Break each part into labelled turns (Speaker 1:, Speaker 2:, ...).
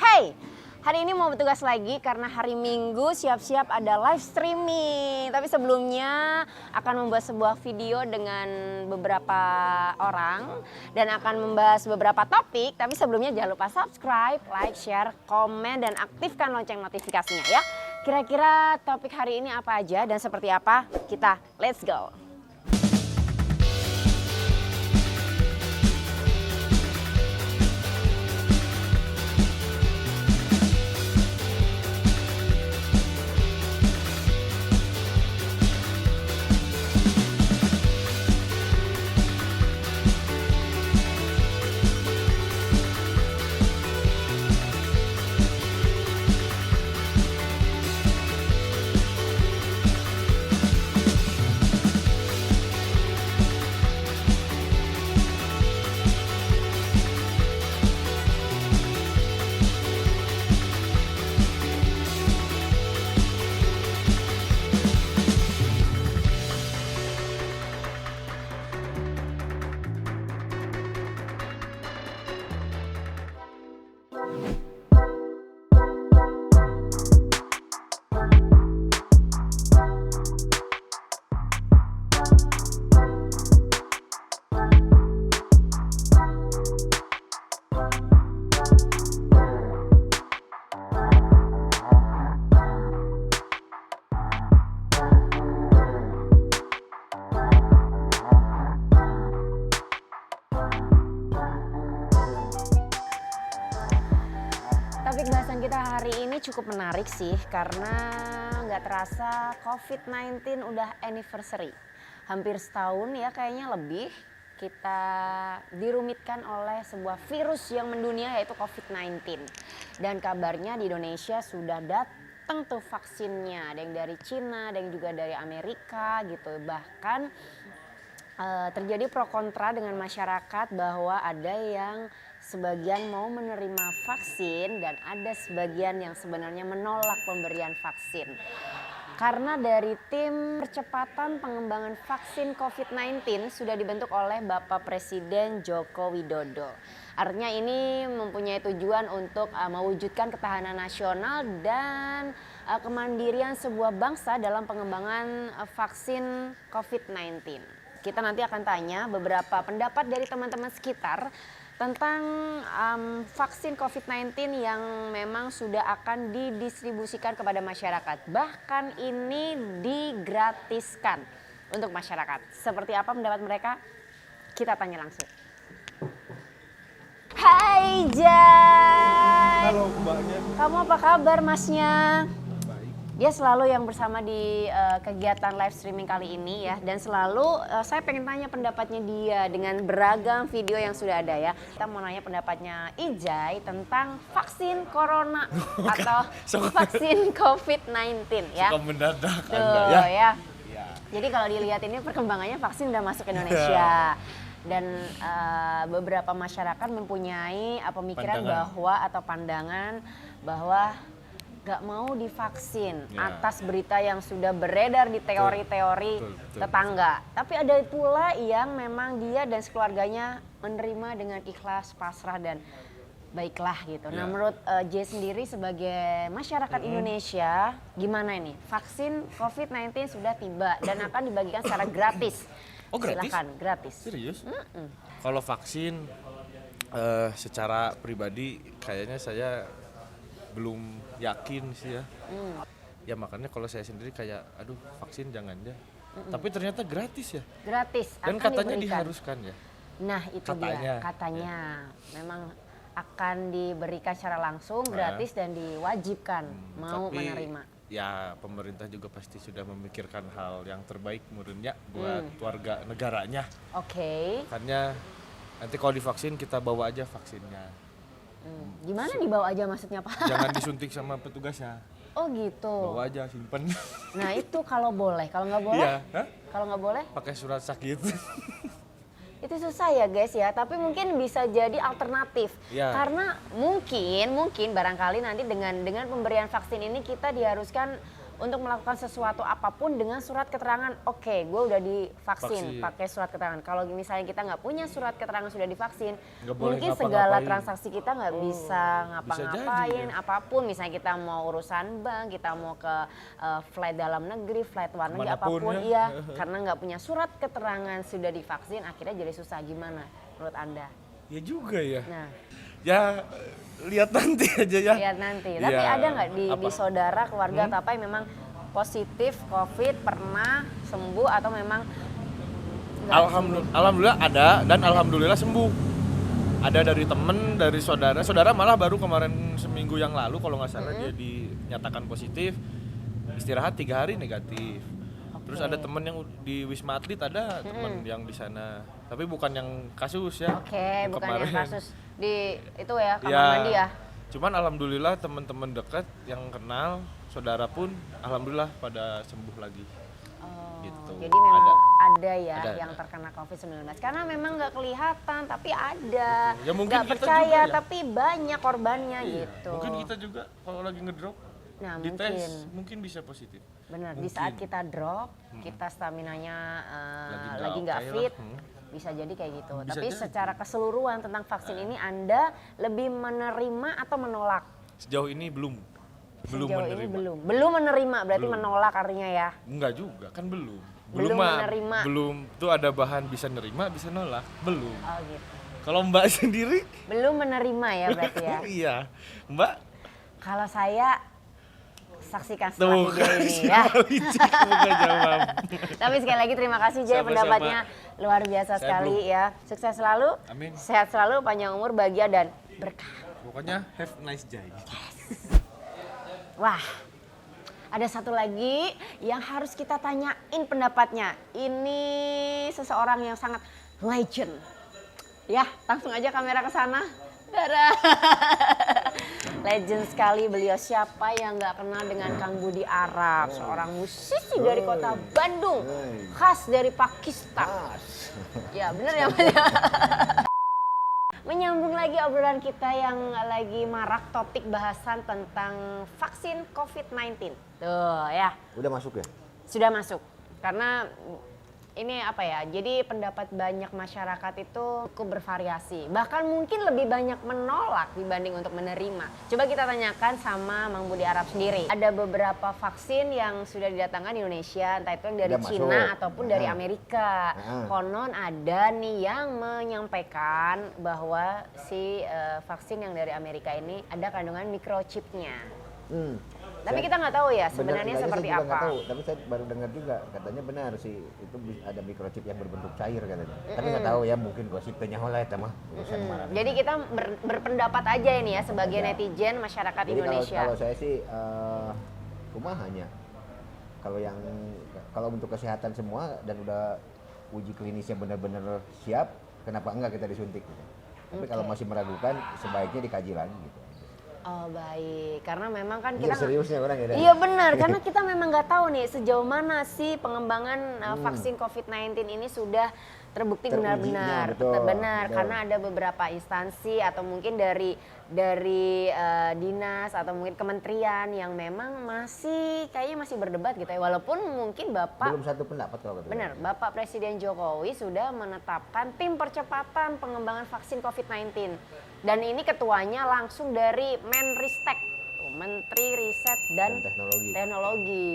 Speaker 1: Hey, hari ini mau bertugas lagi karena hari Minggu siap-siap ada live streaming. Tapi sebelumnya akan membuat sebuah video dengan beberapa orang dan akan membahas beberapa topik. Tapi sebelumnya jangan lupa subscribe, like, share, komen, dan aktifkan lonceng notifikasinya ya. Kira-kira topik hari ini apa aja dan seperti apa? Kita let's go! Topik bahasan kita hari ini cukup menarik sih karena nggak terasa COVID-19 udah anniversary. Hampir setahun ya kayaknya lebih kita dirumitkan oleh sebuah virus yang mendunia yaitu COVID-19. Dan kabarnya di Indonesia sudah datang tuh vaksinnya. Ada yang dari Cina, ada yang juga dari Amerika gitu. Bahkan terjadi pro kontra dengan masyarakat bahwa ada yang sebagian mau menerima vaksin dan ada sebagian yang sebenarnya menolak pemberian vaksin. Karena dari tim percepatan pengembangan vaksin COVID-19 sudah dibentuk oleh Bapak Presiden Joko Widodo. Artinya ini mempunyai tujuan untuk mewujudkan ketahanan nasional dan kemandirian sebuah bangsa dalam pengembangan vaksin COVID-19. Kita nanti akan tanya beberapa pendapat dari teman-teman sekitar tentang vaksin COVID-19 yang memang sudah akan didistribusikan kepada masyarakat. Bahkan ini digratiskan untuk masyarakat. Seperti apa pendapat mereka? Kita tanya langsung. Hai Jai.
Speaker 2: Halo mbaknya.
Speaker 1: Kamu apa kabar masnya?
Speaker 2: Baik.
Speaker 1: Dia selalu yang bersama di kegiatan live streaming kali ini ya. Dan selalu saya pengen tanya pendapatnya dia dengan beragam video yang sudah ada ya. Kita mau nanya pendapatnya Ijai tentang vaksin corona atau vaksin COVID-19 ya.
Speaker 2: Suka mendadak
Speaker 1: Tuh
Speaker 2: Anda ya.
Speaker 1: ya.
Speaker 2: Ya.
Speaker 1: Jadi kalau dilihat ini perkembangannya vaksin udah masuk ke Indonesia. Dan beberapa masyarakat mempunyai pemikiran pandangan bahwa gak mau divaksin atas berita yang sudah beredar di teori-teori tetangga. Tapi ada pula yang memang dia dan sekeluarganya menerima dengan ikhlas, pasrah dan baiklah gitu. Nah menurut J sendiri sebagai masyarakat Indonesia gimana ini? Vaksin COVID-19 sudah tiba dan akan dibagikan secara gratis.
Speaker 2: Oh gratis?
Speaker 1: Silakan, gratis.
Speaker 2: Serius? Kalau vaksin secara pribadi kayaknya saya belum yakin sih ya. Ya makanya kalau saya sendiri kayak aduh vaksin jangan deh. Tapi ternyata gratis ya.
Speaker 1: Gratis.
Speaker 2: Dan
Speaker 1: akan
Speaker 2: katanya
Speaker 1: diberikan.
Speaker 2: diharuskan ya.
Speaker 1: Nah itu dia katanya memang akan diberikan secara langsung gratis dan diwajibkan mau
Speaker 2: Tapi,
Speaker 1: menerima.
Speaker 2: Ya pemerintah juga pasti sudah memikirkan hal yang terbaik menurutnya buat warga negaranya.
Speaker 1: Oke.
Speaker 2: Makanya nanti kalau divaksin kita bawa aja vaksinnya.
Speaker 1: Gimana dibawa aja maksudnya Pak?
Speaker 2: Jangan disuntik sama petugasnya.
Speaker 1: Oh gitu.
Speaker 2: Bawa aja simpen.
Speaker 1: Nah itu kalau boleh, kalau nggak boleh?
Speaker 2: Iya, hah?
Speaker 1: Kalau nggak boleh?
Speaker 2: Pakai surat sakit.
Speaker 1: Itu susah ya guys ya, tapi mungkin bisa jadi alternatif.
Speaker 2: Ya.
Speaker 1: Karena mungkin barangkali nanti dengan pemberian vaksin ini kita diharuskan untuk melakukan sesuatu apapun dengan surat keterangan, oke, gue udah divaksin,
Speaker 2: Vaksin.
Speaker 1: pakai surat keterangan. Kalau misalnya kita nggak punya surat keterangan sudah divaksin,
Speaker 2: Nggak boleh
Speaker 1: mungkin segala
Speaker 2: ngapa-ngapain.
Speaker 1: transaksi kita nggak bisa ngapa-ngapain,
Speaker 2: jadi ya.
Speaker 1: apapun. Misalnya kita mau urusan bank, kita mau ke flight dalam negeri, flight luar negeri,
Speaker 2: Kemanapun
Speaker 1: apapun,
Speaker 2: ya.
Speaker 1: iya. Karena nggak punya surat keterangan sudah divaksin, akhirnya jadi susah. Gimana menurut Anda?
Speaker 2: Ya juga ya.
Speaker 1: Nah,
Speaker 2: Ya lihat nanti aja ya.
Speaker 1: lihat nanti. Tapi
Speaker 2: Iya.
Speaker 1: ada nggak di
Speaker 2: Apa?
Speaker 1: saudara, keluarga atau apa yang memang positif COVID, pernah sembuh atau memang nggak
Speaker 2: Alhamdulillah ada dan alhamdulillah sembuh. Ada dari temen, dari saudara malah baru kemarin seminggu yang lalu kalau nggak salah dia dinyatakan positif, istirahat 3 hari negatif. Terus ada temen yang di Wisma Atlet, ada temen yang di sana, tapi bukan yang kasus ya.
Speaker 1: Oke,
Speaker 2: yang
Speaker 1: bukan
Speaker 2: kemarin.
Speaker 1: yang kasus di itu ya, kamar
Speaker 2: Ya,
Speaker 1: mandi ya.
Speaker 2: cuman alhamdulillah teman-teman dekat yang kenal, saudara pun alhamdulillah pada sembuh lagi.
Speaker 1: Oh,
Speaker 2: Gitu.
Speaker 1: jadi memang ada ya
Speaker 2: Ada.
Speaker 1: yang terkena COVID-19. Karena memang nggak kelihatan, tapi ada.
Speaker 2: Ya, mungkin
Speaker 1: Nggak
Speaker 2: kita
Speaker 1: percaya,
Speaker 2: juga ya.
Speaker 1: tapi banyak korbannya
Speaker 2: Iya,
Speaker 1: gitu.
Speaker 2: Mungkin kita juga kalau lagi ngedrop
Speaker 1: Nah,
Speaker 2: dites mungkin bisa positif.
Speaker 1: Benar, di
Speaker 2: Mungkin.
Speaker 1: saat kita drop, kita staminanya lagi
Speaker 2: nggak
Speaker 1: nggak
Speaker 2: oke
Speaker 1: fit,
Speaker 2: lah.
Speaker 1: bisa jadi kayak gitu.
Speaker 2: Bisa
Speaker 1: Tapi
Speaker 2: jadi.
Speaker 1: secara keseluruhan tentang vaksin ini, Anda lebih menerima atau menolak?
Speaker 2: Sejauh ini belum
Speaker 1: Sejauh
Speaker 2: menerima.
Speaker 1: ini belum menerima, berarti
Speaker 2: Belum.
Speaker 1: menolak artinya ya.
Speaker 2: Enggak juga, kan belum.
Speaker 1: Belum
Speaker 2: Mah,
Speaker 1: menerima.
Speaker 2: Belum tuh ada bahan bisa nerima, bisa nolak. Belum.
Speaker 1: Oh gitu.
Speaker 2: Kalau Mbak sendiri?
Speaker 1: Belum menerima ya berarti ya.
Speaker 2: Iya. Mbak?
Speaker 1: Kalau saya saksikan setelah
Speaker 2: Tuh
Speaker 1: video
Speaker 2: kan
Speaker 1: ini
Speaker 2: si
Speaker 1: ya.
Speaker 2: Licik bukan jawab.
Speaker 1: Tapi sekali lagi terima kasih Jay,
Speaker 2: Sama-sama.
Speaker 1: pendapatnya luar biasa
Speaker 2: Saya
Speaker 1: sekali ya. Sukses selalu,
Speaker 2: Amin.
Speaker 1: sehat selalu, panjang umur, bahagia dan berkah.
Speaker 2: Pokoknya have nice day.
Speaker 1: Wah, ada satu lagi yang harus kita tanyain pendapatnya. Ini seseorang yang sangat legend. Ya, langsung aja kamera ke sana. Dara. Legend sekali beliau, siapa yang nggak kenal dengan Kang Budi Arab, seorang musisi dari kota Bandung, khas dari Pakistan. Ya bener ya Mas? Menyambung lagi obrolan kita yang lagi marak, topik bahasan tentang vaksin COVID-19. Tuh ya,
Speaker 3: Udah masuk ya?
Speaker 1: sudah masuk. Karena ini apa ya, jadi pendapat banyak masyarakat itu cukup bervariasi. Bahkan mungkin lebih banyak menolak dibanding untuk menerima. Coba kita tanyakan sama Mang Budi Arab sendiri. Ada beberapa vaksin yang sudah didatangkan di Indonesia, entah itu yang dari
Speaker 3: Udah
Speaker 1: Cina
Speaker 3: masuk.
Speaker 1: ataupun dari
Speaker 3: Nah.
Speaker 1: Amerika.
Speaker 3: Nah.
Speaker 1: Konon ada nih yang menyampaikan bahwa si vaksin yang dari Amerika ini ada kandungan microchipnya. Tapi kita nggak tahu ya sebenarnya seperti
Speaker 3: saya juga nggak
Speaker 1: apa.
Speaker 3: tahu, tapi saya baru dengar juga katanya benar sih itu ada microchip yang berbentuk cair katanya. Tapi nggak tahu ya, mungkin gosipnya oleh itu mah urusan marah.
Speaker 1: Jadi kita berpendapat aja ini ya sebagai
Speaker 3: Aja.
Speaker 1: netizen masyarakat
Speaker 3: Jadi
Speaker 1: Indonesia.
Speaker 3: kalau saya sih kumahanya kalau untuk kesehatan semua dan udah uji klinisnya benar-benar siap, kenapa enggak kita disuntik gitu. Tapi kalau masih meragukan sebaiknya dikaji lagi gitu.
Speaker 1: Oh baik, karena memang kan
Speaker 3: Ini
Speaker 1: kita
Speaker 3: seriusnya orang ya. Dan?
Speaker 1: Iya benar, karena kita memang nggak tahu nih sejauh mana sih pengembangan vaksin COVID-19 ini sudah terbukti
Speaker 3: Terujinya,
Speaker 1: benar-benar
Speaker 3: betul,
Speaker 1: benar
Speaker 3: betul.
Speaker 1: karena ada beberapa instansi atau mungkin dari dinas atau mungkin kementerian yang memang kayaknya masih berdebat gitu ya, walaupun mungkin Bapak
Speaker 3: Belum satu pendapat kalau kata
Speaker 1: benar, Bapak Presiden Jokowi sudah menetapkan tim percepatan pengembangan vaksin COVID-19. Dan ini ketuanya langsung dari Menristek, Menteri Riset dan
Speaker 3: teknologi.
Speaker 1: Teknologi.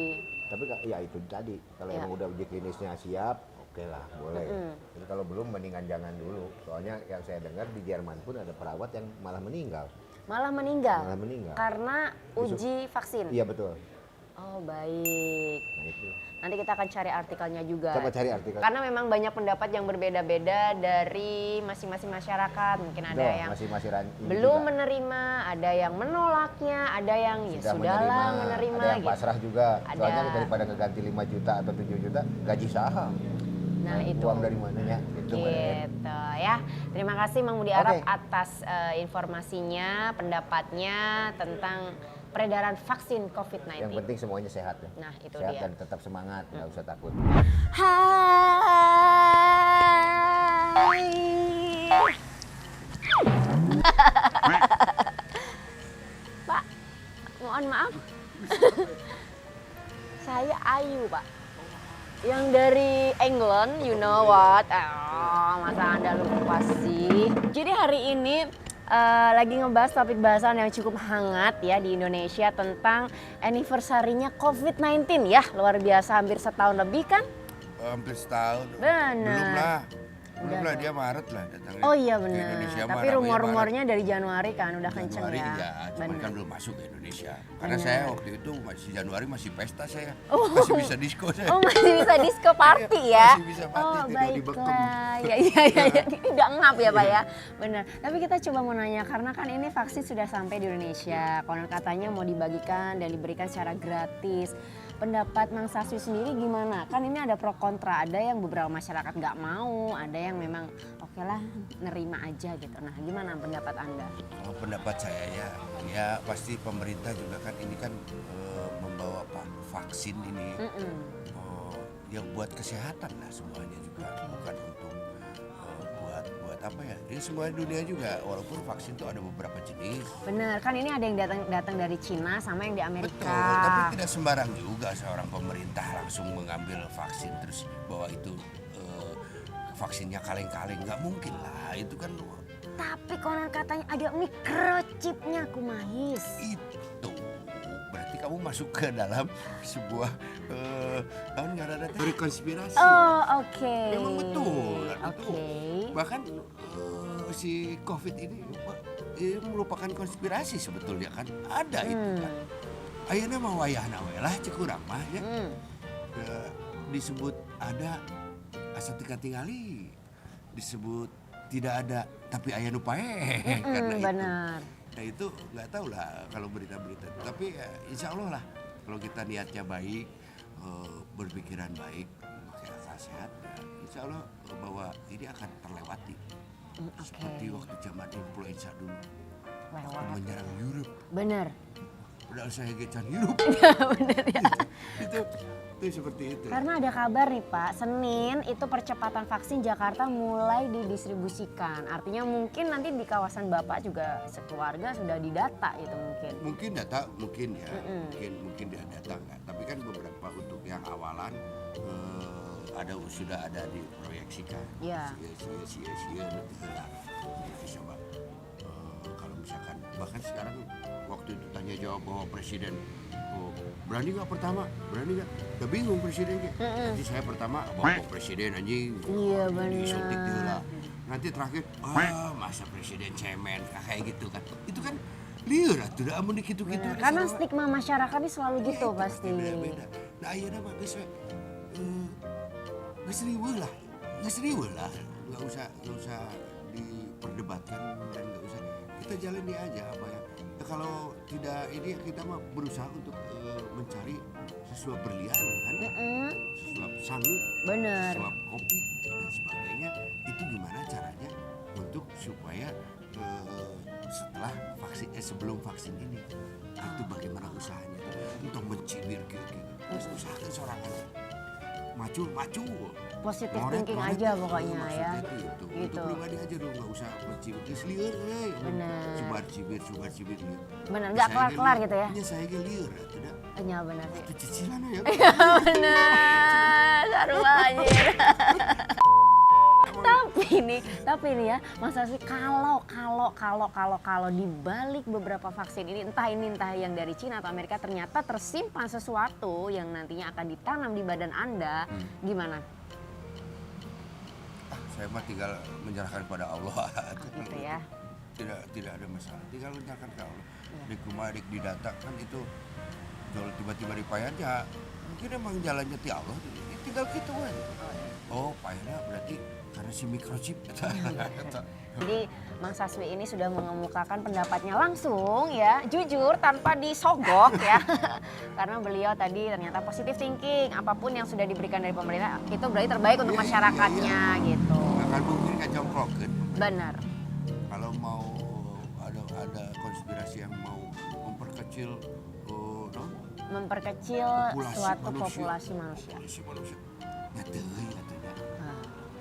Speaker 3: Tapi ya itu tadi, kalau
Speaker 1: Ya.
Speaker 3: emang udah uji klinisnya siap, oke lah, boleh. Jadi kalau belum mendingan jangan dulu. Soalnya yang saya dengar di Jerman pun ada perawat yang malah meninggal.
Speaker 1: Malah meninggal.
Speaker 3: Malah meninggal.
Speaker 1: Karena uji vaksin.
Speaker 3: Iya betul.
Speaker 1: Oh baik.
Speaker 3: Nah itu.
Speaker 1: Nanti kita akan cari artikelnya juga.
Speaker 3: Coba cari artikel.
Speaker 1: Karena memang banyak pendapat yang berbeda-beda dari masing-masing masyarakat. Mungkin ada
Speaker 3: Tuh,
Speaker 1: yang
Speaker 3: masih
Speaker 1: belum
Speaker 3: juga.
Speaker 1: menerima, ada yang menolaknya, ada yang ya sudahlah menerima
Speaker 3: ada yang
Speaker 1: gitu.
Speaker 3: pasrah juga.
Speaker 1: Ada.
Speaker 3: Soalnya daripada ngeganti 5 juta atau 7 juta, gaji saham.
Speaker 1: Nah itu.
Speaker 3: Uang dari mananya? Itu
Speaker 1: Gitu ya. Terima kasih Mang Budi
Speaker 3: Oke.
Speaker 1: Arab atas informasinya, pendapatnya tentang peredaran vaksin COVID-19.
Speaker 3: Yang penting semuanya sehat ya.
Speaker 1: Nah, itu
Speaker 3: sehat
Speaker 1: dia.
Speaker 3: dan tetap semangat, nggak usah takut.
Speaker 1: Hai. Pak, mohon maaf. Pak? Yang dari England, you know what? Masa Anda lupa sih? Jadi hari ini lagi ngebahas topik bahasan yang cukup hangat ya di Indonesia tentang anniversary-nya COVID-19 ya. Luar biasa, hampir setahun lebih kan?
Speaker 4: Hampir setahun.
Speaker 1: Benar.
Speaker 4: Belum lah dia Maret lah datangnya.
Speaker 1: Oh iya
Speaker 4: ke
Speaker 1: benar.
Speaker 4: Indonesia.
Speaker 1: Tapi
Speaker 4: namanya
Speaker 1: rumor-rumornya dari Januari kan udah
Speaker 4: Maret.
Speaker 1: kenceng
Speaker 4: Januari
Speaker 1: ya.
Speaker 4: ya, cuman
Speaker 1: Benar.
Speaker 4: kan belum masuk ke Indonesia. Karena
Speaker 1: Benar.
Speaker 4: saya waktu itu masih Januari masih pesta saya.
Speaker 1: Oh.
Speaker 4: Masih bisa disco saya.
Speaker 1: Oh masih bisa disco party ya?
Speaker 4: Masih bisa party,
Speaker 1: Oh
Speaker 4: tidak dibekam.
Speaker 1: baiklah, ya. Tidak ngap ya Pak ya? Benar, tapi kita coba mau nanya karena kan ini vaksin sudah sampai di Indonesia. Konon katanya mau dibagikan dan diberikan secara gratis. Pendapat Mang Saswi sendiri gimana? Kan ini ada pro kontra, ada yang beberapa masyarakat nggak mau, ada yang memang oke lah nerima aja gitu. Nah gimana pendapat Anda?
Speaker 4: Kalau pendapat saya ya pasti pemerintah juga kan ini kan membawa vaksin ini yang buat kesehatan lah semuanya juga, bukan untuk buat apa ya? Ini semua dunia juga, walaupun vaksin itu ada beberapa jenis.
Speaker 1: Bener, kan ini ada yang datang dari Cina sama yang di Amerika.
Speaker 4: Betul, tapi tidak sembarang juga seorang pemerintah langsung mengambil vaksin terus bahwa itu vaksinnya kaleng-kaleng, nggak mungkin lah, itu kan.
Speaker 1: Tapi konon katanya ada microchipnya Kumahis.
Speaker 4: Itu berarti kamu masuk ke dalam sebuah teori konspirasi.
Speaker 1: Oh oke.
Speaker 4: Memang betul.
Speaker 1: Oke.
Speaker 4: Bahkan si COVID ini merupakan konspirasi sebetulnya kan, ada itu kan. Ayeuna mah wayahna we lah cek urang mah ya. Disebut ada asa tingali, disebut tidak ada tapi aya nu paeh karena itu.
Speaker 1: Benar.
Speaker 4: Nah itu nggak tahu lah kalau berita-berita, tapi ya, insya Allah lah kalau kita niatnya baik, berpikiran baik, memakai akal sehat, ya, insya Allah bahwa ini akan terlewati. Seperti waktu zaman influenza dulu, waktu menyerang Europe.
Speaker 1: Benar.
Speaker 4: Padahal saya gecan Europe.
Speaker 1: Benar ya.
Speaker 4: itu seperti itu.
Speaker 1: Karena ada kabar nih Pak, Senin itu percepatan vaksin Jakarta mulai didistribusikan. Artinya mungkin nanti di kawasan Bapak juga sekeluarga sudah didata itu mungkin.
Speaker 4: Mungkin data, mungkin ya, mungkin dia data enggak. Tapi kan beberapa untuk yang awalan sudah ada diproyeksikan.
Speaker 1: Iya.
Speaker 4: Sia-sia coba kalau misalkan bahkan sekarang waktu itu tanya jawab bahwa presiden berani nggak pertama, berani nggak? Udah bingung presidennya. Nanti saya pertama bawa presiden anjing.
Speaker 1: Iya benar.
Speaker 4: Disuntik dulu lah. Nanti terakhir, masa presiden cemen kayak gitu kan? Itu kan liur atuh, udah amun gitu-gitu.
Speaker 1: Karena stigma masyarakat ini selalu gitu
Speaker 4: itu
Speaker 1: pasti.
Speaker 4: beda-beda. Nah ayeuna mah geus geus riweuh lah, nggak usah diperdebatkan dan nggak usah, kita jalani aja apa ya. Ya kalau tidak ini kita mah berusaha untuk mencari sesuap berlian kan, sesuap sangu,
Speaker 1: Bener.
Speaker 4: sesuap kopi dan sebagainya. Itu gimana caranya untuk supaya setelah vaksin sebelum vaksin ini itu bagaimana usahanya untuk mencibir gitu. Usahakan sorangan maju
Speaker 1: Positif
Speaker 4: Ngoret,
Speaker 1: thinking
Speaker 4: ngoret,
Speaker 1: aja pokoknya
Speaker 4: maksudnya
Speaker 1: ya.
Speaker 4: itu.
Speaker 1: Gitu.
Speaker 4: Untuk pribadi aja dong, nggak usah mencibir liur
Speaker 1: Bener.
Speaker 4: Subar cibir liur.
Speaker 1: Bener, nggak kelar-kelar gitu ya.
Speaker 4: Iya saya ge liur tidak.
Speaker 1: Iya benar sih.
Speaker 4: Itu cicilan ya.
Speaker 1: Benar, sarua anjir. Tapi nih ya, Mas Aswi kalau dibalik beberapa vaksin ini entah yang dari Cina atau Amerika ternyata tersimpan sesuatu yang nantinya akan ditanam di badan Anda, gimana?
Speaker 4: Saya mah tinggal menyerahkan kepada Allah.
Speaker 1: Gitu ya.
Speaker 4: Tidak ada masalah. Tinggal menyerahkan ke Allah. Dik kumaha dik didata kan itu kalau tiba-tiba dipayan ya mungkin emang jalannya ti Allah. Tinggal gitu kan. Oh, payahnya berarti karena si microchip.
Speaker 1: Jadi Mang Saswi ini sudah mengemukakan pendapatnya langsung ya, jujur tanpa disogok ya. Karena beliau tadi ternyata positive thinking, apapun yang sudah diberikan dari pemerintah itu berarti terbaik untuk masyarakatnya gitu.
Speaker 4: Akan mungkin kacongkrokeun.
Speaker 1: Benar.
Speaker 4: Kalau mau ada konspirasi yang mau memperkecil
Speaker 1: suatu populasi manusia.
Speaker 4: Ya teuing atunya.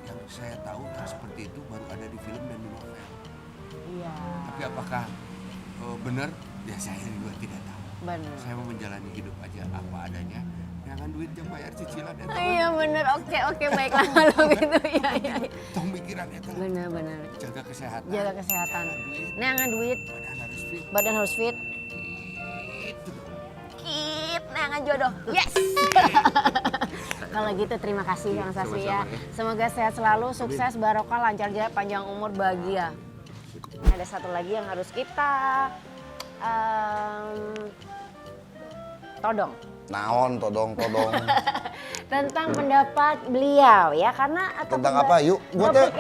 Speaker 4: Yang saya tahu yang seperti itu baru ada di film dan di novel.
Speaker 1: Iya.
Speaker 4: Tapi apakah benar? Ya saya juga tidak tahu.
Speaker 1: Benar.
Speaker 4: Saya mau menjalani hidup aja apa adanya. Jangan duit yang bayar cicilan ya.
Speaker 1: Iya bener, oke baiklah kalau gitu ya.
Speaker 4: Tong pikirannya tuh.
Speaker 1: Bener.
Speaker 4: Jaga kesehatan.
Speaker 1: Jaga kesehatan.
Speaker 4: Duit,
Speaker 1: Neangan duit,
Speaker 4: badan harus fit.
Speaker 1: badan harus fit.
Speaker 4: Gitu.
Speaker 1: Kit, neangan jodoh. Yes. Kalau gitu terima kasih Kang Saswi ya. Semoga sehat selalu, sukses, barokah, lancar jaya, panjang umur, bahagia. Ada satu lagi yang harus kita todong.
Speaker 5: Naon todong.
Speaker 1: Tentang pendapat beliau ya, karena
Speaker 5: Tentang apa? Yuk, gua teh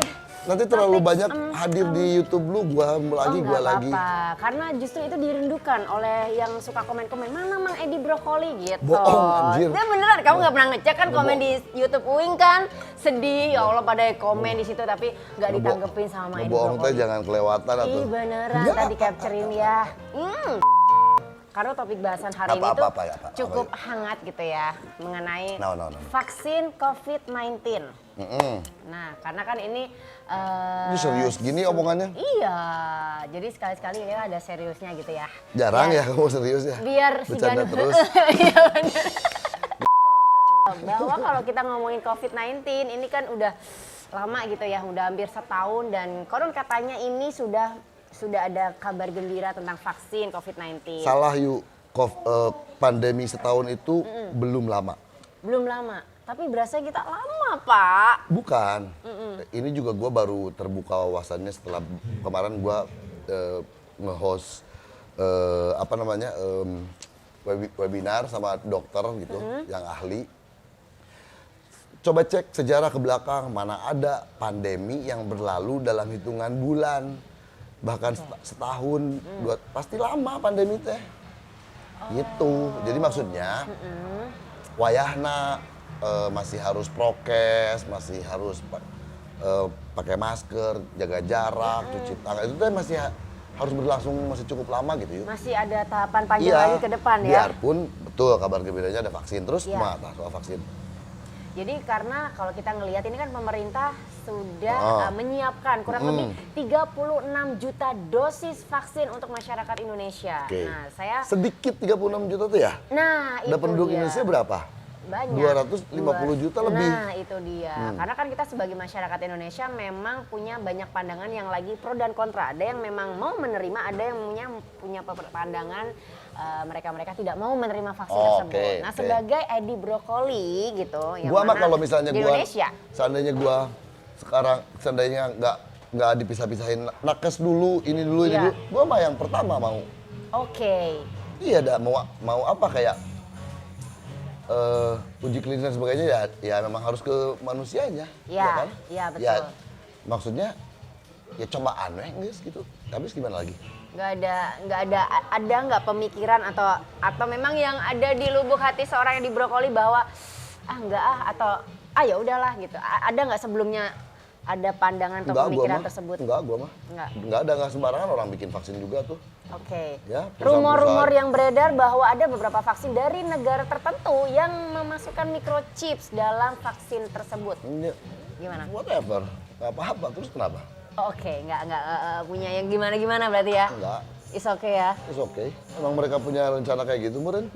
Speaker 5: nanti terlalu banyak hadir di YouTube lu, gua lagi,
Speaker 1: nggak
Speaker 5: gua lagi.
Speaker 1: apa-apa. Karena justru itu dirindukan oleh yang suka komen-komen, mana Mang Edi Brokoli gitu.
Speaker 5: Bohong, anjir.
Speaker 1: Dia beneran, kamu nggak pernah ngecek kan komen di YouTube Uing kan? Sedih, ya Allah pada komen di situ tapi nggak ditanggepin sama Mang Edi
Speaker 5: Bohong teh
Speaker 1: Brokoli.
Speaker 5: jangan kelewatan atuh.
Speaker 1: Ih beneran, tadi capturein ya. Karena topik bahasan hari ini tuh cukup hangat gitu ya, mengenai
Speaker 5: No.
Speaker 1: vaksin COVID-19. Nah, karena kan ini
Speaker 5: Ini serius gini omongannya?
Speaker 1: iya, jadi sekali-sekali ya ada seriusnya gitu ya.
Speaker 5: Jarang ya kamu serius ya?
Speaker 1: Biar si
Speaker 5: Bercanda
Speaker 1: Ganu-
Speaker 5: terus.
Speaker 1: Iya bener. Bahwa kalau kita ngomongin COVID-19 ini kan udah lama gitu ya, udah hampir setahun dan konon katanya ini sudah ada kabar gembira tentang vaksin COVID-19.
Speaker 5: Salah yuk, pandemi setahun itu belum lama.
Speaker 1: Belum lama, tapi berasa kita lama Pak.
Speaker 5: Bukan, ini juga gue baru terbuka wawasannya setelah kemarin gue nge-host webinar sama dokter gitu yang ahli. Coba cek sejarah ke belakang, mana ada pandemi yang berlalu dalam hitungan bulan, bahkan setahun, pasti lama pandemi teh. Gitu, jadi maksudnya wayahna masih harus prokes, masih harus pakai masker, jaga jarak, cuci tangan, itu teh masih harus berlangsung masih cukup lama gitu yuk.
Speaker 1: Masih ada tahapan panjang lagi ke depan ya.
Speaker 5: Biarpun betul kabar gembiranya ada vaksin, terus
Speaker 1: Iya.
Speaker 5: gimana soal vaksin?
Speaker 1: Jadi karena kalau kita ngelihat ini kan pemerintah sudah menyiapkan kurang lebih 36 juta dosis vaksin untuk masyarakat Indonesia.
Speaker 5: Oke.
Speaker 1: Nah, saya
Speaker 5: Sedikit 36 juta tuh ya?
Speaker 1: itu
Speaker 5: Penduduk
Speaker 1: dia.
Speaker 5: Indonesia berapa?
Speaker 1: Banyak.
Speaker 5: 250 juta lebih.
Speaker 1: Nah, itu dia. Karena kan kita sebagai masyarakat Indonesia memang punya banyak pandangan yang lagi pro dan kontra. Ada yang memang mau menerima, ada yang punya pandangan mereka tidak mau menerima vaksin tersebut. Nah, sebagai Edi Brokoli gitu, yang
Speaker 5: Gua mah
Speaker 1: mana
Speaker 5: kalau misalnya
Speaker 1: di
Speaker 5: gua
Speaker 1: Indonesia.
Speaker 5: seandainya nggak dipisah-pisahin nakes dulu, ini dulu,
Speaker 1: Iya.
Speaker 5: gua mah yang pertama mau.
Speaker 1: Oke.
Speaker 5: Iya dah, mau apa kayak uji klinis dan sebagainya ya memang harus ke manusianya.
Speaker 1: Iya,
Speaker 5: ya kan?
Speaker 1: iya, betul.
Speaker 5: Ya, maksudnya ya cobaan guys gitu. Habis gimana lagi?
Speaker 1: Nggak ada pemikiran atau memang yang ada di lubuk hati seorang yang di Brokoli bahwa atau ya udahlah gitu. Ada nggak sebelumnya ada pandangan atau pemikiran tersebut?
Speaker 5: Enggak, gua mah. Nggak sembarangan orang bikin vaksin juga tuh.
Speaker 1: Oke.
Speaker 5: Ya,
Speaker 1: Rumor-rumor yang beredar bahwa ada beberapa vaksin dari negara tertentu yang memasukkan microchips dalam vaksin tersebut. Gimana?
Speaker 5: Whatever, nggak apa-apa. Terus kenapa?
Speaker 1: Oke, nggak punya yang gimana-gimana berarti ya?
Speaker 5: Enggak.
Speaker 1: Is okay ya?
Speaker 5: It's okay. Emang mereka punya rencana kayak gitu, Muren?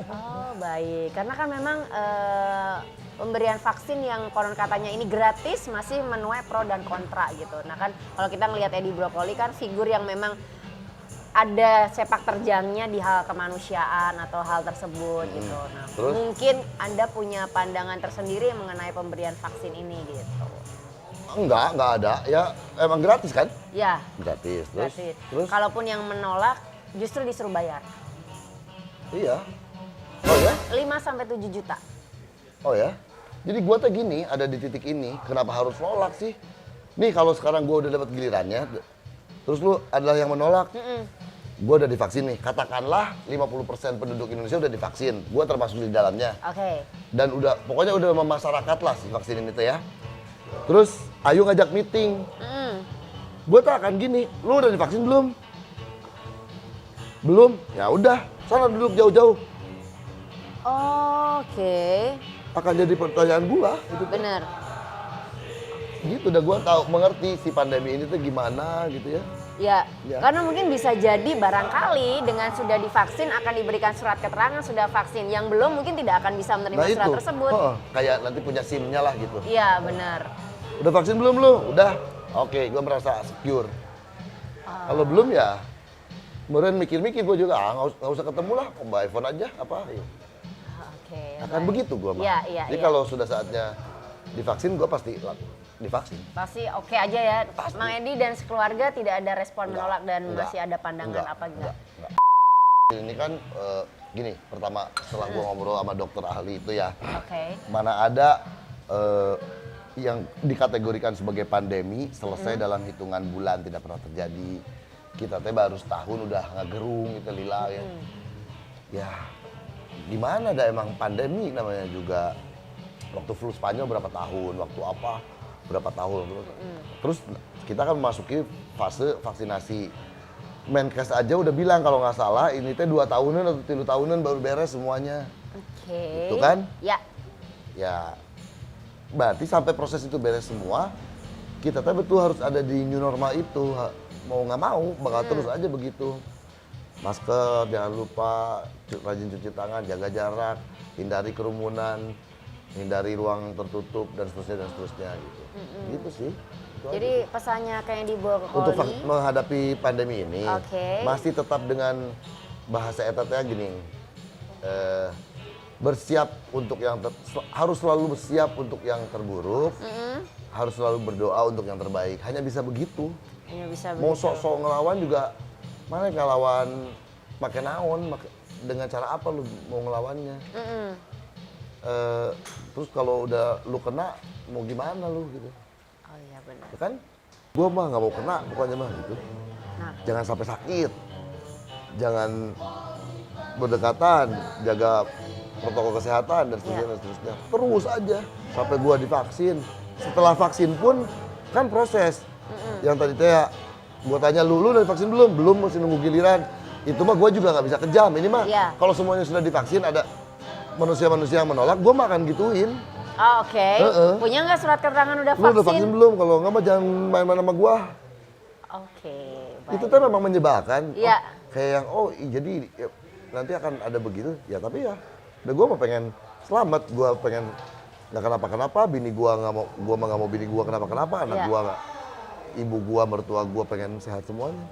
Speaker 1: Oh baik, karena kan memang pemberian vaksin yang konon katanya ini gratis masih menuai pro dan kontra gitu. Nah kan kalau kita ngelihat Edi Brokoli kan figur yang memang ada sepak terjangnya di hal kemanusiaan atau hal tersebut gitu. Nah
Speaker 5: Terus?
Speaker 1: mungkin Anda punya pandangan tersendiri mengenai pemberian vaksin ini gitu.
Speaker 5: Enggak ada. Ya emang gratis kan?
Speaker 1: Ya,
Speaker 5: Gratis.
Speaker 1: gratis.
Speaker 5: Terus?
Speaker 1: Kalaupun yang menolak justru disuruh bayar.
Speaker 5: Iya. Oh ya?
Speaker 1: 5-7 juta.
Speaker 5: Oh ya? Jadi gua tuh gini, ada di titik ini, kenapa harus nolak sih? Nih kalau sekarang gua udah dapat gilirannya, terus lu adalah yang menolak. Gua udah divaksin nih, katakanlah 50% penduduk Indonesia udah divaksin. Gua termasuk di dalamnya.
Speaker 1: Oke.
Speaker 5: Dan pokoknya udah memasyarakat lah si vaksin ini tuh ya. Terus ayo ngajak meeting. Gue tak akan gini, lu udah divaksin belum? Belum? Ya udah, sana duduk jauh-jauh.
Speaker 1: Oke.
Speaker 5: Akan jadi pertanyaan gua itu.
Speaker 1: Bener.
Speaker 5: Gitu udah gua tahu mengerti si pandemi ini tuh gimana gitu ya.
Speaker 1: Ya,
Speaker 5: Ya.
Speaker 1: karena mungkin bisa jadi barangkali dengan sudah divaksin akan diberikan surat keterangan sudah vaksin. Yang belum mungkin tidak akan bisa menerima
Speaker 5: Nah
Speaker 1: surat
Speaker 5: itu,
Speaker 1: tersebut.
Speaker 5: kayak nanti punya SIM-nya lah gitu.
Speaker 1: Iya, benar.
Speaker 5: Udah vaksin belum lu? Udah. Oke, gue merasa secure. Kalau belum ya, kemudian mikir-mikir gue juga, nggak usah ketemu lah, bawa iPhone aja, apa. Ya.
Speaker 1: Oke.
Speaker 5: Akan
Speaker 1: baik.
Speaker 5: begitu gue mah.
Speaker 1: Iya, iya,
Speaker 5: Jadi
Speaker 1: iya.
Speaker 5: kalau sudah saatnya divaksin, gue pasti divaksin.
Speaker 1: Pasti oke aja ya. Mang Edi dan sekeluarga tidak ada respon
Speaker 5: Enggak,
Speaker 1: menolak dan
Speaker 5: enggak,
Speaker 1: masih ada pandangan
Speaker 5: enggak,
Speaker 1: apa enggak?
Speaker 5: Ini kan gini, pertama setelah gue ngobrol sama dokter ahli itu ya,
Speaker 1: Oke.
Speaker 5: mana ada yang dikategorikan sebagai pandemi selesai dalam hitungan bulan, tidak pernah terjadi. Kita teh baru setahun udah ngegerung gitu lila ya. Ya gimana dah, emang pandemi namanya juga. Waktu flu Spanyol berapa tahun, waktu apa berapa tahun. Terus kita kan memasuki fase vaksinasi. Menkes aja udah bilang kalau nggak salah ini teh 2 tahunan atau 3 tahunan baru beres semuanya.
Speaker 1: Oke.
Speaker 5: Itu kan?
Speaker 1: Ya.
Speaker 5: Ya berarti sampai proses itu beres semua, kita teh betul harus ada di new normal itu. Mau nggak mau bakal terus aja begitu. Masker jangan lupa, rajin cuci tangan, jaga jarak, hindari kerumunan, hindari ruang tertutup dan seterusnya gitu. Gitu sih. Itu aja.
Speaker 1: Jadi pesannya kayak di
Speaker 5: Untuk
Speaker 1: Brokoli.
Speaker 5: menghadapi pandemi ini
Speaker 1: Oke.
Speaker 5: masih tetap dengan bahasa etatnya gini, bersiap untuk yang harus selalu bersiap untuk yang terburuk, harus selalu berdoa untuk yang terbaik. Hanya bisa begitu.
Speaker 1: Hanya bisa
Speaker 5: Mau
Speaker 1: begitu.
Speaker 5: sok-sok ngelawan juga, mana ngelawan pakai naon, dengan cara apa lu mau ngelawannya? Terus kalau udah lu kena, mau gimana lu gitu?
Speaker 1: Oh iya benar.
Speaker 5: Ya kan? Gua mah nggak mau kena, pokoknya mah gitu.
Speaker 1: Nah,
Speaker 5: Jangan sampai sakit, jangan berdekatan, jaga protokol kesehatan dan seterusnya, dan seterusnya. Terus aja sampai gua divaksin. Setelah vaksin pun kan proses. Yang tadi teh gua tanya lu udah divaksin belum? Belum, masih nunggu giliran. Itu mah gua juga nggak bisa kejam. Ini mah
Speaker 1: Iya.
Speaker 5: kalau semuanya sudah divaksin ada manusia-manusia yang menolak, gua mah akan gituin.
Speaker 1: oh, oke. Punya nggak surat keterangan udah
Speaker 5: Lu udah vaksin
Speaker 1: vaksin?
Speaker 5: belum? Kalau nggak mah jangan main-main sama gua.
Speaker 1: Oke.
Speaker 5: Itu
Speaker 1: baik.
Speaker 5: kan memang menyebalkan.
Speaker 1: Iya.
Speaker 5: Kayak yang jadi ya, nanti akan ada begitu. Ya tapi ya, udah gue mah pengen selamat, gue pengen nggak kenapa-kenapa, bini gue nggak mau, gue mah nggak mau bini gue kenapa-kenapa, anak
Speaker 1: Iya.
Speaker 5: gue nggak, ibu gue, mertua gue pengen sehat semuanya.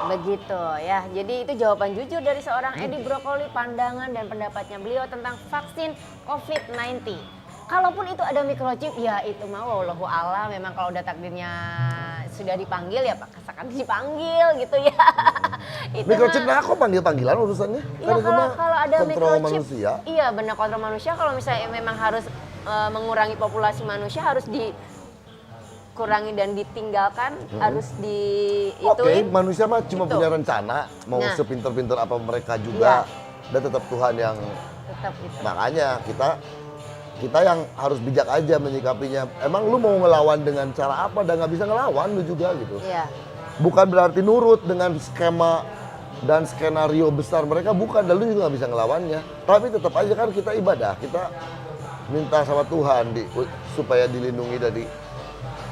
Speaker 1: Begitu ya. Jadi itu jawaban jujur dari seorang Edi Brokoli, pandangan dan pendapatnya beliau tentang vaksin COVID-19. Kalaupun itu ada microchip, ya itu mah wallahu a'lam. Memang kalau udah takdirnya sudah dipanggil ya akan dipanggil gitu ya. Itu
Speaker 5: Microchip
Speaker 1: mah-
Speaker 5: nah kok panggil-panggilan urusannya?
Speaker 1: Iya,
Speaker 5: Kan itu mah
Speaker 1: kalau ada
Speaker 5: kontrol
Speaker 1: microchip,
Speaker 5: manusia.
Speaker 1: iya benar kontrol manusia. Kalau misalnya memang harus mengurangi populasi manusia harus dikurangi dan ditinggalkan, harus di
Speaker 5: Oke,
Speaker 1: ituin.
Speaker 5: manusia mah cuma
Speaker 1: Itu.
Speaker 5: punya rencana, mau
Speaker 1: Nah.
Speaker 5: sepinter-pinter apa mereka juga, dan tetap Tuhan yang
Speaker 1: Tetap itu.
Speaker 5: makanya kita yang harus bijak aja menyikapinya. Emang lu mau ngelawan dengan cara apa dan nggak bisa ngelawan lu juga gitu.
Speaker 1: Iya.
Speaker 5: Bukan berarti nurut dengan skema dan skenario besar mereka, bukan, dan lu juga nggak bisa ngelawannya. Tapi tetap aja kan kita ibadah, kita minta sama Tuhan supaya dilindungi dari,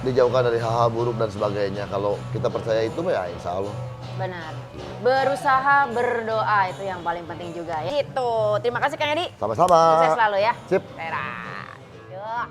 Speaker 5: dijauhkan dari hal-hal buruk dan sebagainya. Kalau kita percaya itu ya insya Allah.
Speaker 1: Benar. Berusaha berdoa itu yang paling penting juga ya. Gitu. Terima kasih Kang Edi.
Speaker 5: Sama-sama.
Speaker 1: Sukses selalu ya.
Speaker 5: Sip.
Speaker 1: Tera. Yuk.